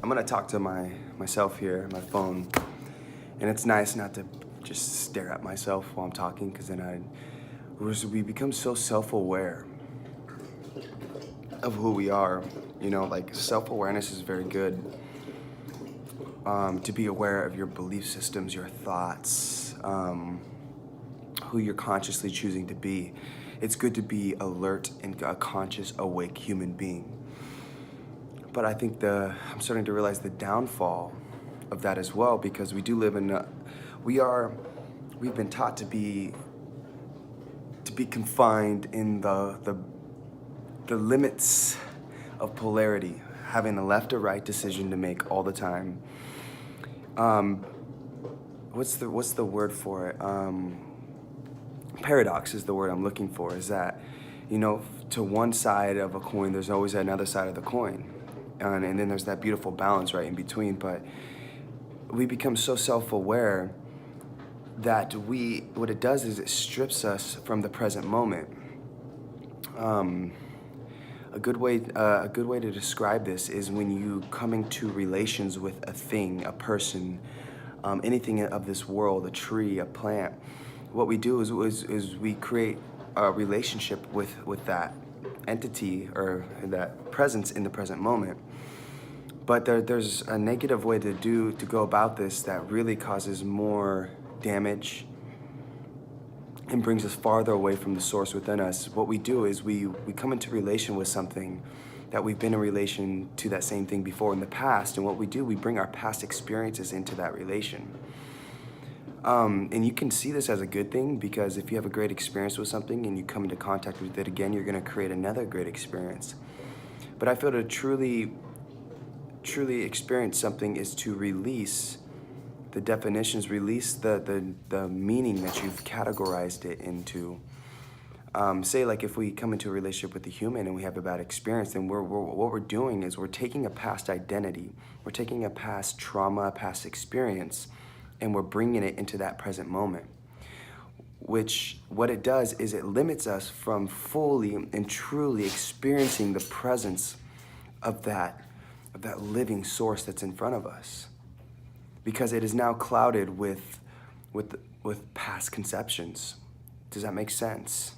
I'm gonna talk to myself here, my phone, and it's nice not to just stare at myself while I'm talking, because we become so self-aware of who we are. You know, like self-awareness is very good. To be aware of your belief systems, your thoughts, who you're consciously choosing to be. It's good to be alert and a conscious, awake human being. But I think I'm starting to realize the downfall of that as well, because we do live in we've been taught to be confined in the limits of polarity, having a left or right decision to make all the time. What's the word for it? Paradox is the word I'm looking for. Is that, to one side of a coin, there's always another side of the coin, and then there's that beautiful balance right in between. But we become so self-aware that what it does is it strips us from the present moment. A good way to describe this is when you come into relations with a thing, a person, anything of this world, a tree, a plant. What we do is we create a relationship with that entity or that presence in the present moment. But there's a negative way to go about this that really causes more damage and brings us farther away from the source within us. What we do is we come into relation with something that we've been in relation to that same thing before in the past. And what we do, we bring our past experiences into that relation. And you can see this as a good thing, because if you have a great experience with something and you come into contact with it again, you're gonna create another great experience. But I feel to truly experience something is to release the definitions, release the meaning that you've categorized it into. Say, like, if we come into a relationship with a human and we have a bad experience, then what we're doing is we're taking a past identity, we're taking a past trauma, a past experience, and we're bringing it into that present moment. Which, what it does is it limits us from fully and truly experiencing the presence of that living source that's in front of us, because it is now clouded with past conceptions. Does that make sense?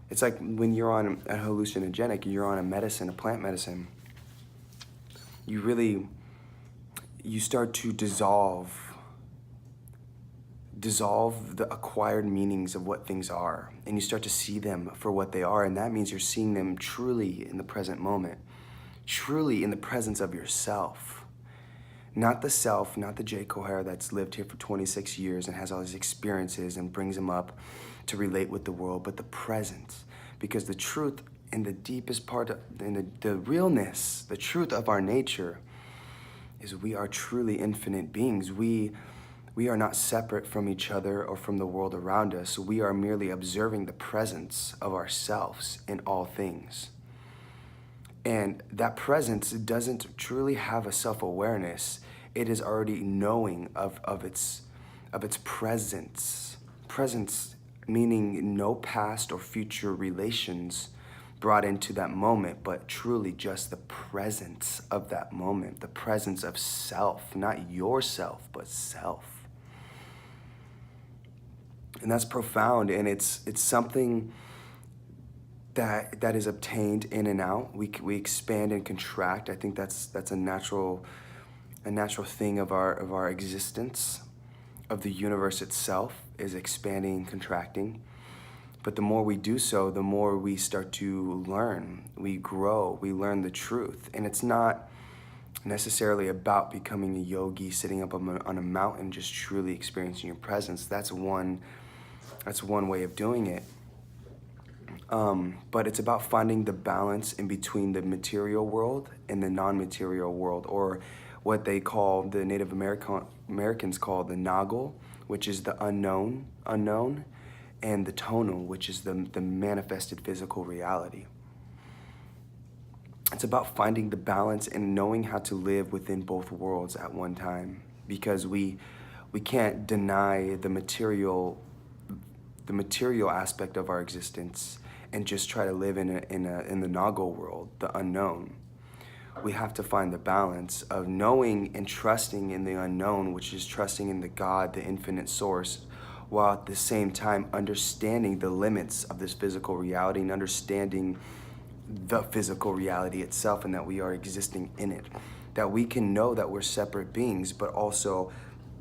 It's like when you're on a hallucinogenic, you're on a plant medicine, you start to dissolve the acquired meanings of what things are, and you start to see them for what they are, and that means you're seeing them truly in the present moment, truly in the presence of yourself. Not the self, not the Cohara that's lived here for 26 years and has all these experiences and brings them up to relate with the world, but the presence. Because the truth and the deepest part and the realness, the truth of our nature is we are truly infinite beings. We are not separate from each other or from the world around us. We are merely observing the presence of ourselves in all things. And that presence doesn't truly have a self-awareness. It is already knowing of its presence. Presence meaning no past or future relations brought into that moment, but truly just the presence of that moment, the presence of self, not yourself, but self. And that's profound, and it's something that is obtained in and out. We expand and contract. I think that's a natural thing of our existence, of the universe itself, is expanding and contracting. But the more we do so, the more we start to learn. We grow, we learn the truth. And it's not necessarily about becoming a yogi, sitting up on a mountain, just truly experiencing your presence. That's one way of doing it. But it's about finding the balance in between the material world and the non-material world, or what the Native Americans call the nagal, which is the unknown, and the tonal, which is the manifested physical reality. It's about finding the balance and knowing how to live within both worlds at one time, because we can't deny the material aspect of our existence and just try to live in the Nago world, the unknown. We have to find the balance of knowing and trusting in the unknown, which is trusting in the God, the infinite source, while at the same time understanding the limits of this physical reality and understanding the physical reality itself and that we are existing in it. That we can know that we're separate beings, but also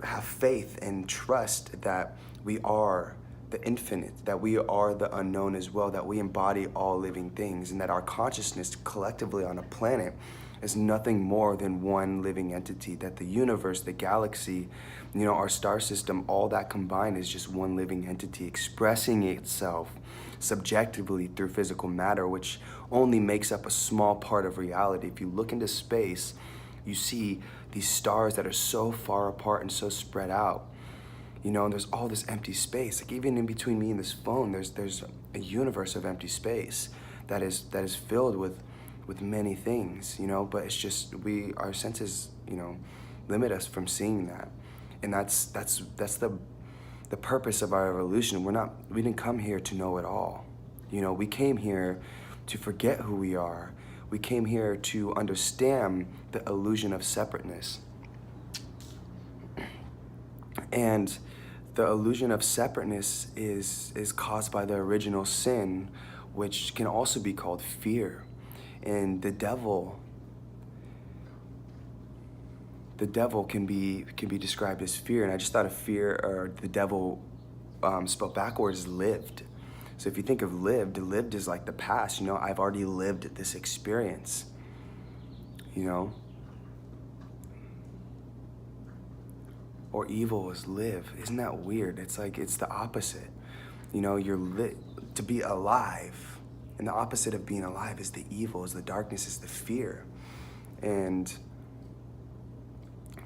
have faith and trust that we are the infinite, that we are the unknown as well, that we embody all living things, and that our consciousness collectively on a planet is nothing more than one living entity, that the universe, the galaxy, our star system, all that combined is just one living entity expressing itself subjectively through physical matter, which only makes up a small part of reality. If you look into space, you see these stars that are so far apart and so spread out, and there's all this empty space. Like even in between me and this phone, there's a universe of empty space that is filled with many things, but it's just our senses, limit us from seeing that. And that's the purpose of our evolution. We didn't come here to know it all. We came here to forget who we are. We came here to understand the illusion of separateness. And the illusion of separateness is caused by the original sin, which can also be called fear. And the devil can be described as fear. And I just thought of fear, or the devil spelled backwards, lived. So if you think of lived is like the past. I've already lived this experience. Or evil is live. Isn't that weird? It's like it's the opposite. You're lit to be alive. And the opposite of being alive is the evil, is the darkness, is the fear. And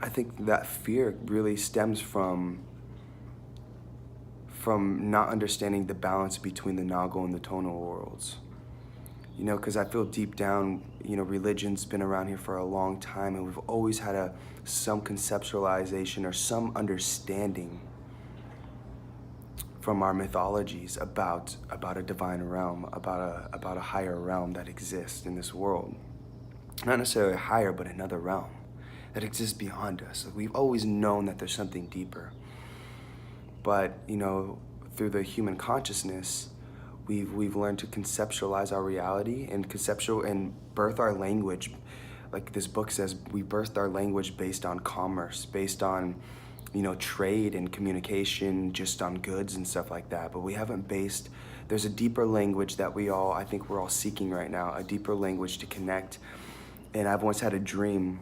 I think that fear really stems from not understanding the balance between the Nago and the tonal worlds. Because I feel deep down, religion's been around here for a long time, and we've always had some conceptualization or some understanding from our mythologies about a divine realm, about a higher realm that exists in this world. Not necessarily higher, but another realm that exists beyond us. We've always known that there's something deeper. But, through the human consciousness, we've learned to conceptualize our reality and birth our language. Like this book says, we birthed our language based on commerce, based on trade and communication, just on goods and stuff like that. But we haven't there's a deeper language that I think we're all seeking right now, a deeper language to connect. And I've once had a dream,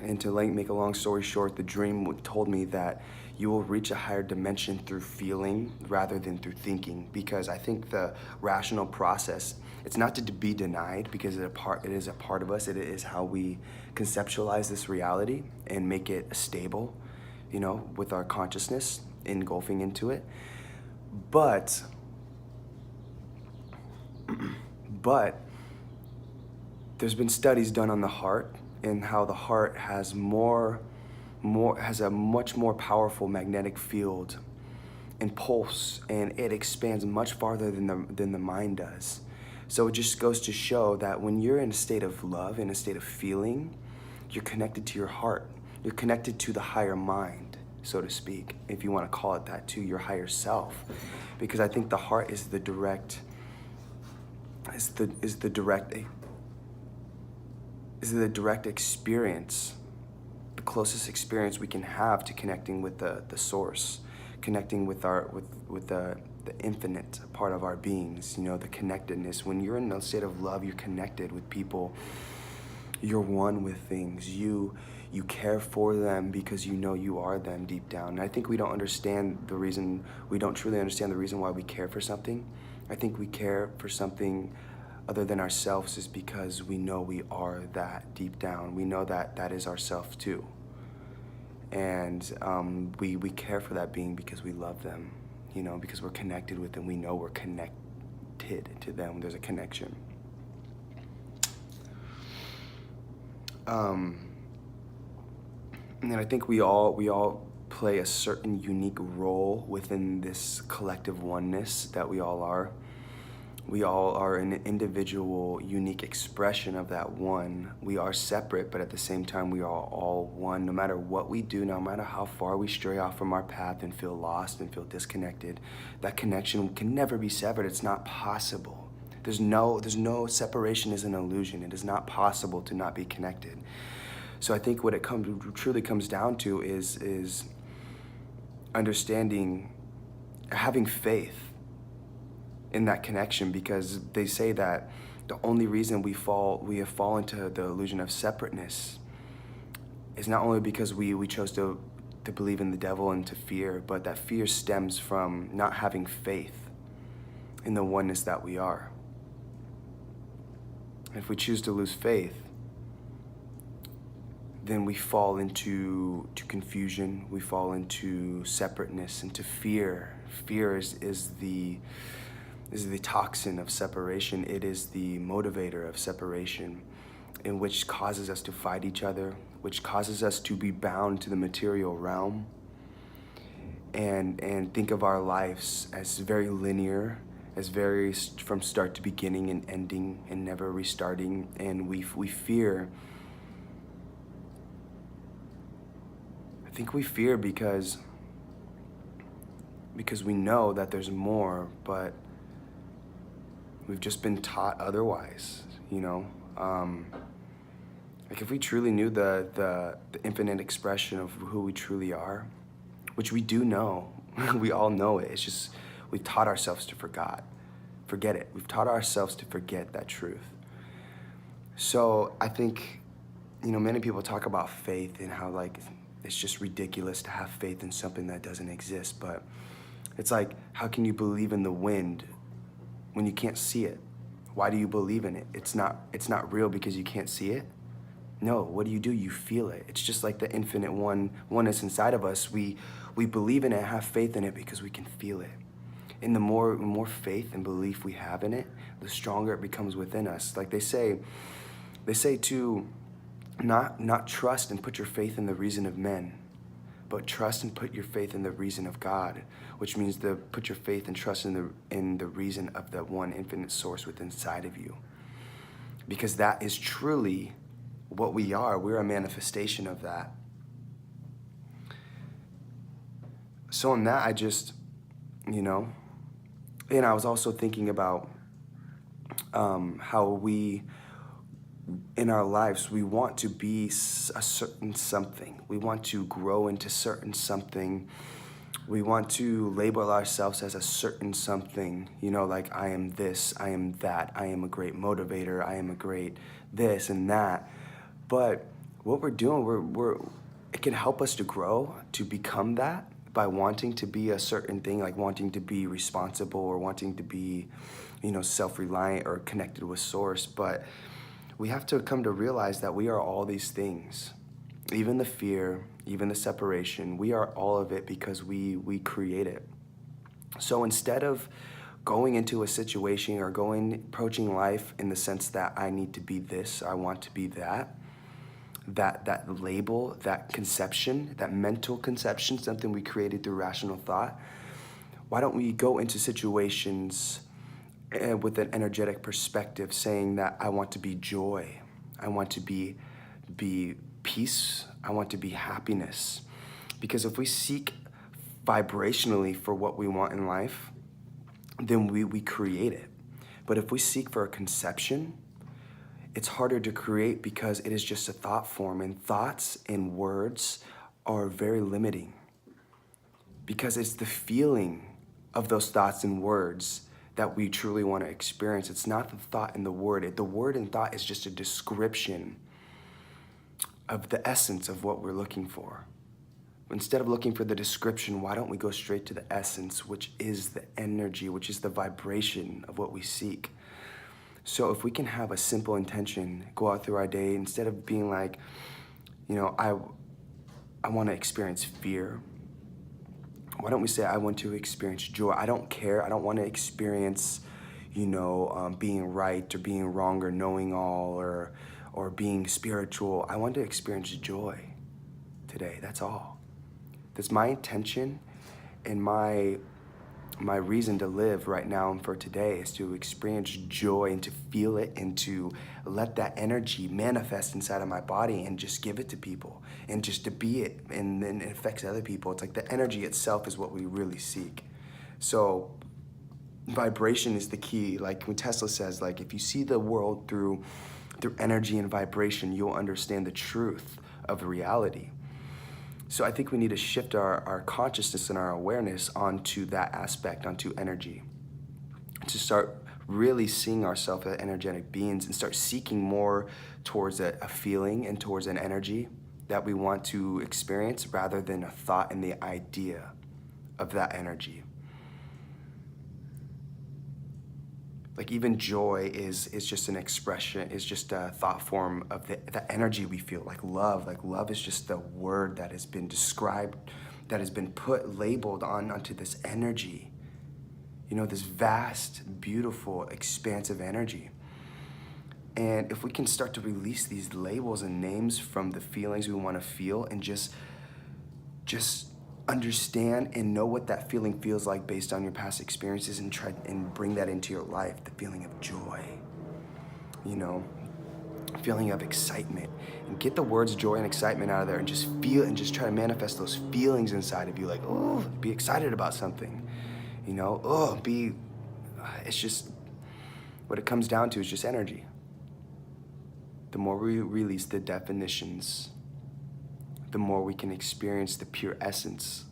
and to make a long story short, the dream told me that you will reach a higher dimension through feeling rather than through thinking, because I think the rational process, it's not to be denied, because it is a part of us. It is how we conceptualize this reality and make it stable, with our consciousness engulfing into it. But there's been studies done on the heart and how the heart has has a much more powerful magnetic field and pulse, and it expands much farther than the mind does. So it just goes to show that when you're in a state of love, in a state of feeling, you're connected to your heart. You're connected to the higher mind, so to speak, if you want to call it that, to your higher self. Because I think the heart is the direct experience, the closest experience we can have to connecting with the source, connecting with the infinite part of our beings, the connectedness. When you're in a state of love, you're connected with people, you're one with things, you care for them because you are them deep down. And I think we don't truly understand the reason why we care for something. I think we care for something other than ourselves is because we know we are that deep down. We know that is ourself too. And we care for that being because we love them, because we're connected with them. We know we're connected to them. There's a connection. And I think we all play a certain unique role within this collective oneness that we all are. We all are an individual, unique expression of that one. We are separate, but at the same time, we are all one. No matter what we do, no matter how far we stray off from our path and feel lost and feel disconnected, that connection can never be severed. It's not possible. There's no separation is an illusion. It is not possible to not be connected. So I think what it truly comes down to is understanding, having faith in that connection, because they say that the only reason we have fallen to the illusion of separateness is not only because we chose to believe in the devil and to fear, but that fear stems from not having faith in the oneness that we are. If we choose to lose faith, then we fall into confusion, we fall into separateness, into fear. Fear is the toxin of separation. It is the motivator of separation, in which causes us to fight each other, which causes us to be bound to the material realm, and think of our lives as very linear, as very from start to beginning and ending and never restarting. And we fear. I think we fear because we know that there's more, but we've just been taught otherwise, you know? Like if we truly knew the infinite expression of who we truly are, which we do know, we all know it, it's just we've taught ourselves to forget it. We've taught ourselves to forget that truth. So I think, you know, many people talk about faith and how like it's just ridiculous to have faith in something that doesn't exist, but it's like, how can you believe in the wind when you can't see it? Why do you believe in it? It's not real because you can't see it. No, what do? You feel it. It's just like the infinite oneness inside of us. We believe in it, have faith in it because we can feel it. And the more faith and belief we have in it, the stronger it becomes within us. Like they say to not trust and put your faith in the reason of men, but trust and put your faith in the reason of God, which means to put your faith and trust in the reason of the one infinite source within inside of you. Because that is truly what we are. We're a manifestation of that. So in that, I just, you know, and I was also thinking about how we, in our lives, we want to be a certain something. We want to grow into certain something. We want to label ourselves as a certain something, you know, like I am this, I am that, I am a great motivator, I am a great this and that. But what we're doing, it can help us to grow, to become that by wanting to be a certain thing, like wanting to be responsible or wanting to be, you know, self-reliant or connected with source. But we have to come to realize that we are all these things. Even the fear, even the separation, we are all of it because we create it. So instead of going into a situation or approaching life in the sense that I need to be this, I want to be that label, that conception, that mental conception, something we created through rational thought, why don't we go into situations with an energetic perspective, saying that I want to be joy, I want to be peace, I want to be happiness. Because if we seek vibrationally for what we want in life, then we create it. But if we seek for a conception, it's harder to create because it is just a thought form, and thoughts and words are very limiting because it's the feeling of those thoughts and words that we truly want to experience. It's not the thought and the word. The word and thought is just a description of the essence of what we're looking for. Instead of looking for the description, why don't we go straight to the essence, which is the energy, which is the vibration of what we seek? So if we can have a simple intention, go out through our day, instead of being like, you know, I want to experience fear, why don't we say, I want to experience joy? I don't care. I don't want to experience, you know, being right or being wrong or knowing all or being spiritual. I want to experience joy today. That's all. That's my intention and my my reason to live right now and for today is to experience joy and to feel it and to let that energy manifest inside of my body and just give it to people and just to be it, and then it affects other people. It's like the energy itself is what we really seek. So vibration is the key. Like when Tesla says, like, if you see the world through energy and vibration, you'll understand the truth of reality. So I think we need to shift our consciousness and our awareness onto that aspect, onto energy, to start really seeing ourselves as energetic beings and start seeking more towards a feeling and towards an energy that we want to experience rather than a thought and the idea of that energy. Like even joy is just an expression, is just a thought form of the energy we feel. Like love is just the word that has been described, that has been labeled onto this energy. You know, this vast, beautiful, expansive energy. And if we can start to release these labels and names from the feelings we want to feel and just understand and know what that feeling feels like based on your past experiences and try and bring that into your life, the feeling of joy, you know, feeling of excitement, and get the words joy and excitement out of there and just feel and just try to manifest those feelings inside of you. Like, oh, be excited about something, you know, it's just, what it comes down to is just energy. The more we release the definitions, the more we can experience the pure essence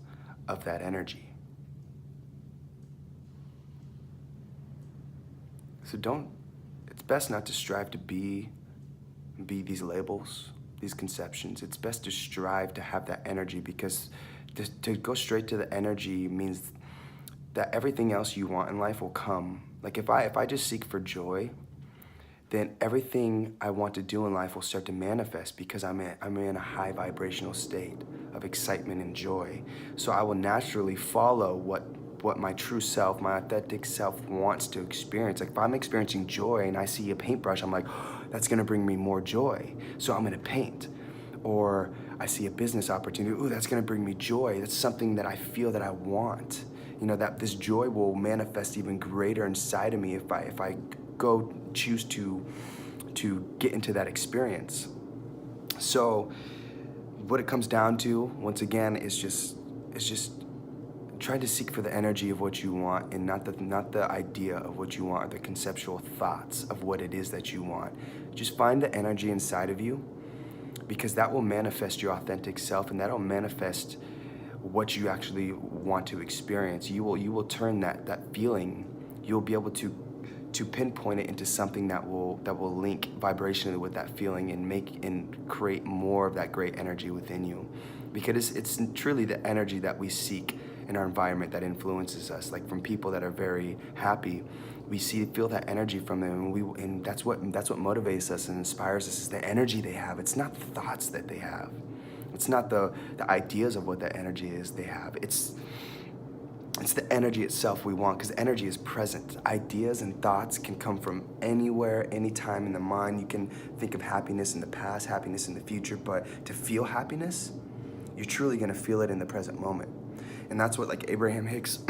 of that energy. So it's best not to strive to be these labels, these conceptions. It's best to strive to have that energy, because to go straight to the energy means that everything else you want in life will come. Like if I just seek for joy, then everything I want to do in life will start to manifest, because I'm in a high vibrational state of excitement and joy. So I will naturally follow what my true self, my authentic self wants to experience. Like if I'm experiencing joy and I see a paintbrush, I'm like, oh, that's gonna bring me more joy, so I'm gonna paint. Or I see a business opportunity, ooh, that's gonna bring me joy. That's something that I feel that I want. You know, that this joy will manifest even greater inside of me if I go choose to get into that experience. So what it comes down to, once again, is just trying to seek for the energy of what you want, and not the idea of what you want or the conceptual thoughts of what it is that you want. Just find the energy inside of you, because that will manifest your authentic self, and that'll manifest what you actually want to experience. You will turn that feeling, you'll be able to pinpoint it into something that will link vibrationally with that feeling and create more of that great energy within you. Because it's truly the energy that we seek in our environment that influences us. Like from people that are very happy, we feel that energy from them, and that's what motivates us and inspires us, is the energy they have. It's not the thoughts that they have. It's not the ideas of what that energy is they have. It's the energy itself we want, because energy is present. Ideas and thoughts can come from anywhere, anytime in the mind. You can think of happiness in the past, happiness in the future, but to feel happiness, you're truly gonna feel it in the present moment. And that's what like Abraham Hicks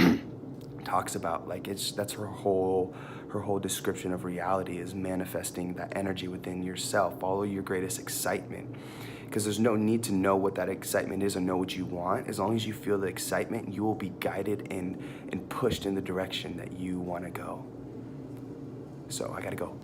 talks about. Like that's her whole description of reality, is manifesting that energy within yourself. Follow your greatest excitement. Because there's no need to know what that excitement is or know what you want. As long as you feel the excitement, you will be guided and pushed in the direction that you want to go. So I gotta go.